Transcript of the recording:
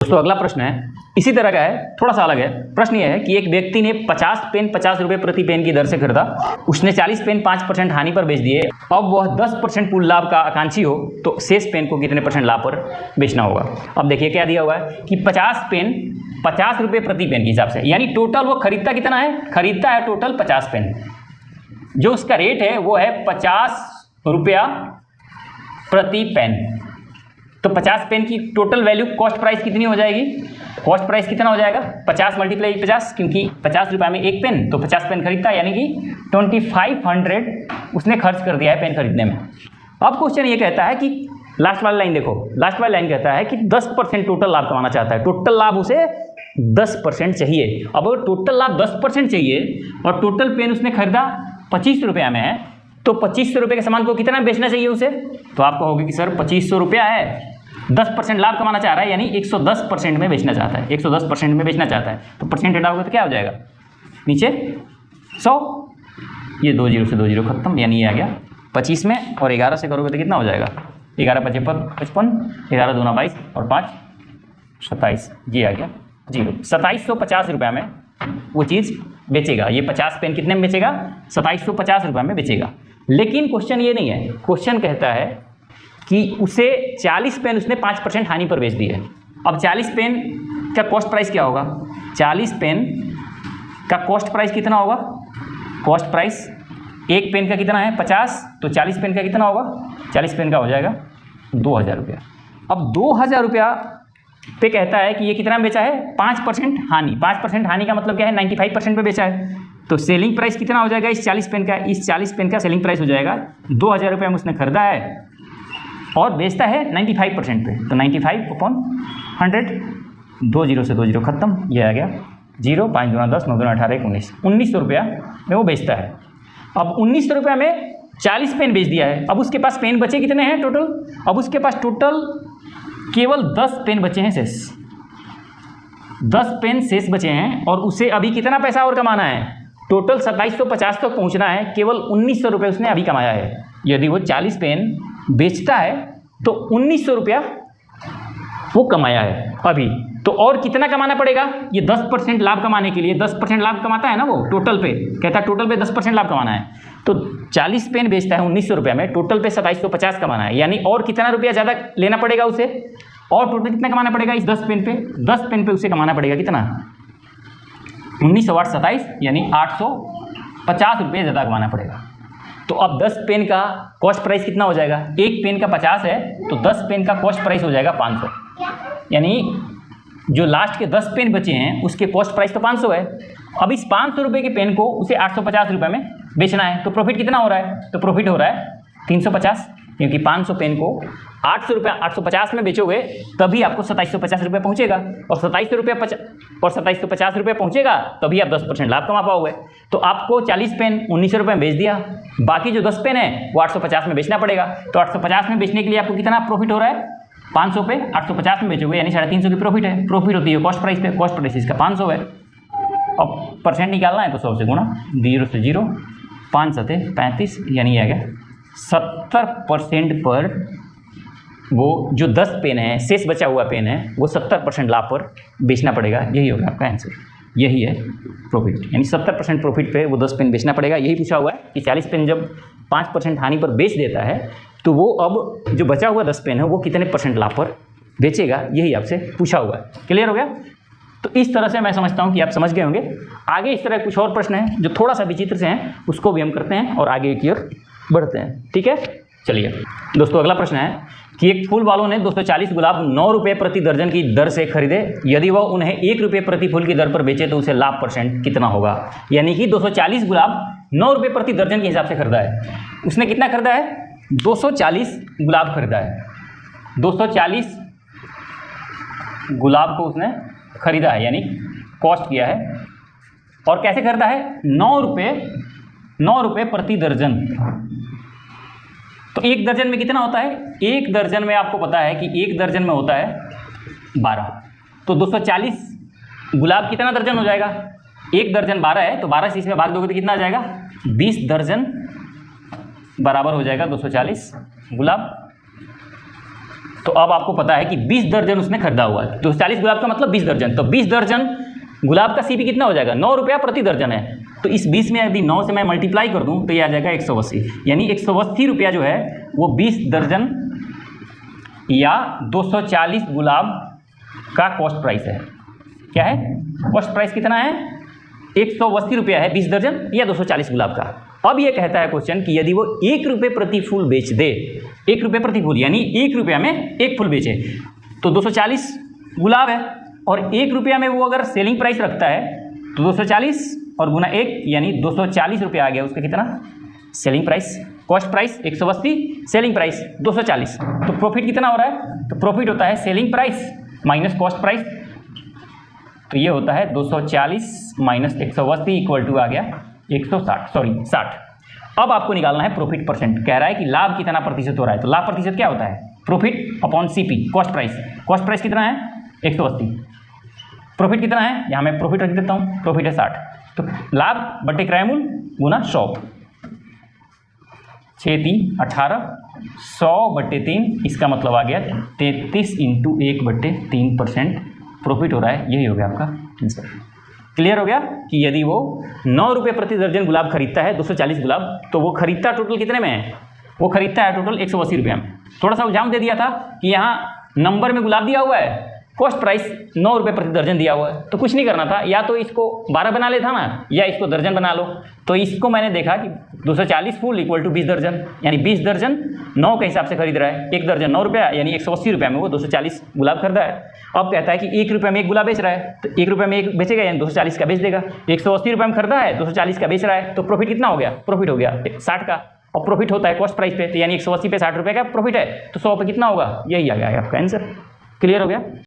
दोस्तों अगला प्रश्न है इसी तरह का है, थोड़ा सा अलग है। प्रश्न यह है कि एक व्यक्ति ने 50 पेन 50 रुपये प्रति पेन की दर से खरीदा, उसने 40 पेन 5% हानि पर बेच दिए। अब वह 10% कुल लाभ का आकांक्षी हो तो शेष पेन को कितने % लाभ पर बेचना होगा। अब देखिए क्या दिया हुआ है कि 50 पेन 50 रुपये प्रति पेन के हिसाब से, यानी टोटल वो खरीदता कितना है, खरीदता है टोटल 50 पेन, जो उसका रेट है वो है 50 रुपया प्रति पेन। तो 50 पेन की टोटल वैल्यू कॉस्ट प्राइस कितनी हो जाएगी, कॉस्ट प्राइस कितना हो जाएगा 50 × 50, क्योंकि 50 रुपये में एक पेन, तो 50 पेन खरीदता है, यानी कि 2500 उसने खर्च कर दिया है पेन खरीदने में। अब क्वेश्चन ये कहता है कि लास्ट वाली लाइन देखो, लास्ट वाली लाइन कहता है कि 10% टोटल लाभ कमाना चाहता है, टोटल लाभ उसे 10% चाहिए। अब अगर टोटल लाभ 10% चाहिए और टोटल पेन उसने खरीदा 25 रुपया में है, तो 2500 रुपये के सामान को कितना बेचना चाहिए उसे, तो आप कहोगे कि सर 2500 रुपया है, 10% लाभ कमाना चाह रहा है, यानी 110% में बेचना चाहता है, 110% में बेचना चाहता है। तो परसेंट हटाओगे तो क्या हो जाएगा, नीचे 100, ये 2 0 से 2 0 खत्म, यानी ये आ गया 25 में, और 11 से करोगे तो कितना हो जाएगा 11 × 55, 11 दूना 22 और 5 27, ये आ गया 0। 2750 रुपये में वो चीज़ बेचेगा, ये 50 पेन कितने में बेचेगा, 2750 रुपये में बेचेगा। लेकिन क्वेश्चन ये नहीं है, क्वेश्चन कहता है कि उसे 40 पेन उसने 5% हानि पर बेच दी है। अब 40 पेन का कॉस्ट प्राइस क्या होगा, 40 पेन का कॉस्ट प्राइस कितना होगा, कॉस्ट प्राइस एक पेन का कितना है 50, तो 40 पेन का कितना होगा, 40 पेन का हो जाएगा 2000 रुपया। अब 2000 रुपया पे कहता है कि ये कितना में बेचा है 5% हानि, 5% हानि का मतलब क्या है 95% पे बेचा है। तो सेलिंग प्राइस कितना हो जाएगा इस 40 पेन का, इस 40 पेन का सेलिंग प्राइस हो जाएगा 2000 रुपये में उसने खरीदा है और बेचता है 95% पे, तो 95/100, 2 0 से 2 0 खत्म, ये आ गया 0, 5 दूना 10, 9 दूना 18, 19, 1900 रुपया में वो बेचता है। अब 1900 रुपया में 40 पेन बेच दिया है, अब उसके पास पेन बचे कितने हैं टोटल, अब उसके पास टोटल केवल 10 पेन बचे हैं शेष, 10 पेन शेष बचे हैं, और उसे अभी कितना पैसा और कमाना है, टोटल 2750 तक पहुंचना है, केवल 1900 रुपये उसने अभी कमाया है। यदि वो 40 पेन बेचता है तो 1900 रुपया वो कमाया है अभी, तो और कितना कमाना पड़ेगा, ये 10% लाभ कमाने के लिए, 10% लाभ कमाता है ना वो टोटल पे, कहता है टोटल पे 10% लाभ कमाना है, तो 40 पेन बेचता है 1900 रुपये में, टोटल पे 2750 कमाना है, यानी और कितना रुपया ज़्यादा लेना पड़ेगा उसे, और टोटल कितना कमाना पड़ेगा इस 10 पेन पे, 10 पेन पे उसे कमाना पड़ेगा कितना 19 8 27, यानी 850 रुपये ज़्यादा कमाना पड़ेगा। तो अब 10 पेन का कॉस्ट प्राइस कितना हो जाएगा, एक पेन का 50 है, तो 10 पेन का कॉस्ट प्राइस हो जाएगा 500, यानी जो लास्ट के 10 पेन बचे हैं उसके कॉस्ट प्राइस तो 500 है। अब इस 500 रुपये के पेन को उसे 850 रुपये में बेचना है, तो प्रॉफिट कितना हो रहा है, तो प्रॉफिट हो रहा है 350, क्योंकि 500 पेन को 850 में बेचोगे तभी आपको 2750 रुपये पहुँचेगा, और 2750 रुपये पहुँचेगा तभी आप 10% लाभ कमा पाओगे। तो आपको 40 पेन 1900 रुपये में बेच दिया, बाकी जो 10 पेन है वो 850 में बेचना पड़ेगा। तो 850 में बेचने के लिए आपको कितना प्रॉफिट हो रहा है, 500 पे 850 में बेचोगे, यानी 350 की प्रॉफिट है, प्रॉफिट होती है कॉस्ट प्राइस पे, कॉस्ट प्राइस इसका 500 है। अब परसेंट निकालना है तो 100 से गुणा, 0 से 0, 5 7 35, यानी आ गया 70% पर वो जो 10 पेन है शेष बचा हुआ पेन है वो 70% लाभ पर बेचना पड़ेगा, यही होगा आपका आंसर, यही है प्रॉफिट, यानी 70% प्रॉफिट पे वो 10 पेन बेचना पड़ेगा। यही पूछा हुआ है कि 40 पेन जब 5% हानि पर बेच देता है तो वो अब जो बचा हुआ 10 पेन है वो कितने % लाभ पर बेचेगा, यही आपसे पूछा हुआ है। क्लियर हो गया। तो इस तरह से मैं समझता हूँ कि आप समझ गए होंगे। आगे इस तरह कुछ और प्रश्न हैं जो थोड़ा सा विचित्र से हैं, उसको भी हम करते हैं और आगे की ओर बढ़ते हैं, ठीक है। चलिए दोस्तों, अगला प्रश्न है कि एक फूल वालों ने 240 गुलाब 9 रुपये प्रति दर्जन की दर से खरीदे, यदि वह उन्हें 1 रुपये प्रति फूल की दर पर बेचे तो उसे लाभ % कितना होगा। यानी कि 240 गुलाब 9 रुपये प्रति दर्जन के हिसाब से खरीदा है, उसने कितना खरीदा है 240 गुलाब खरीदा है, 240 गुलाब को उसने खरीदा है, यानी कॉस्ट किया है, और कैसे खरीदा है 9 रुपये प्रति दर्जन। तो एक दर्जन में कितना होता है, एक दर्जन में आपको पता है कि एक दर्जन में होता है 12, तो 240 गुलाब कितना दर्जन हो जाएगा, एक दर्जन 12 है, तो 12 से इसमें भाग दोगे तो कितना आ जाएगा 20 दर्जन बराबर हो जाएगा 240 गुलाब। तो अब आपको पता है कि 20 दर्जन उसने खरीदा हुआ है। 240 गुलाब का मतलब 20 दर्जन, तो 20 दर्जन गुलाब का CP कितना हो जाएगा, 9 रुपया प्रति दर्जन है। तो इस 20 में यदि 9 से मैं मल्टीप्लाई कर दूं तो ये आ जाएगा 180, यानी 180 रुपया जो है वो 20 दर्जन या 240 गुलाब का कॉस्ट प्राइस है। क्या है कॉस्ट प्राइस, कितना है 180 रुपया है 20 दर्जन या 240 गुलाब का। अब ये कहता है क्वेश्चन कि यदि वो 1 रुपये प्रति फूल बेच दे, 1 रुपये प्रति फूल यानी 1 रुपया में 1 फूल बेचे, तो 240 गुलाब है और 1 रुपया में वो अगर सेलिंग प्राइस रखता है तो 240 और गुना 1 यानी 240 रुपया आ गया उसका कितना selling price. Cost price 180, selling price 240, तो प्रॉफिट कितना हो रहा है, तो प्रॉफिट होता है selling price minus cost price, तो ये होता है 240 माइनस 180 इक्वल टू आ गया 60। अब आपको निकालना है प्रॉफिट परसेंट। कह रहा है कि लाभ कितना प्रतिशत हो रहा है, तो लाभ प्रतिशत क्या होता है, profit upon CP cost price. Cost price कितना है 180, प्रॉफिट कितना है, यहाँ मैं प्रॉफिट रख देता हूँ, प्रॉफिट है 60, तो लाभ बटे क्रय मूल्य गुना 100, 6 3 18, 100 बटे 3, इसका मतलब आ गया 33 इंटू 1/3% प्रॉफिट हो रहा है। यही हो गया आपका आंसर। क्लियर हो गया कि यदि वो 9 रुपये प्रति दर्जन गुलाब खरीदता है 240 गुलाब, तो वो खरीदता टोटल कितने में है, वो खरीदता है टोटल 180 रुपये में। थोड़ा सा एग्जाम दे दिया था कि यहाँ नंबर में गुलाब दिया हुआ है, कॉस्ट प्राइस 9 रुपये प्रति दर्जन दिया हुआ है, तो कुछ नहीं करना था, या तो इसको 12 बना लेता ना, या इसको दर्जन बना लो। तो इसको मैंने देखा कि 240 फूल इक्वल टू 20 दर्जन, यानी 20 दर्जन 9 के हिसाब से खरीद रहा है, 1 दर्जन 9 रुपया यानी 180 रुपये में वो 240 गुलाब खरीदा है। अब कहता है कि 1 रुपये में 1 गुलाब बेच रहा है, तो 1 रुपये में 1 बेचेगा यानी 240 का बेच देगा। 180 रुपये में खरीदा है, 240 का बेच रहा है, तो प्रॉफिट कितना हो गया, प्रॉफिट हो गया 60 का। और प्रॉफिट होता है कॉस्ट प्राइस पे, तो यानी 180 पे 60 रुपये का प्रॉफिट है, तो 100 पे कितना होगा, यही आ गया आपका आंसर। क्लियर हो गया।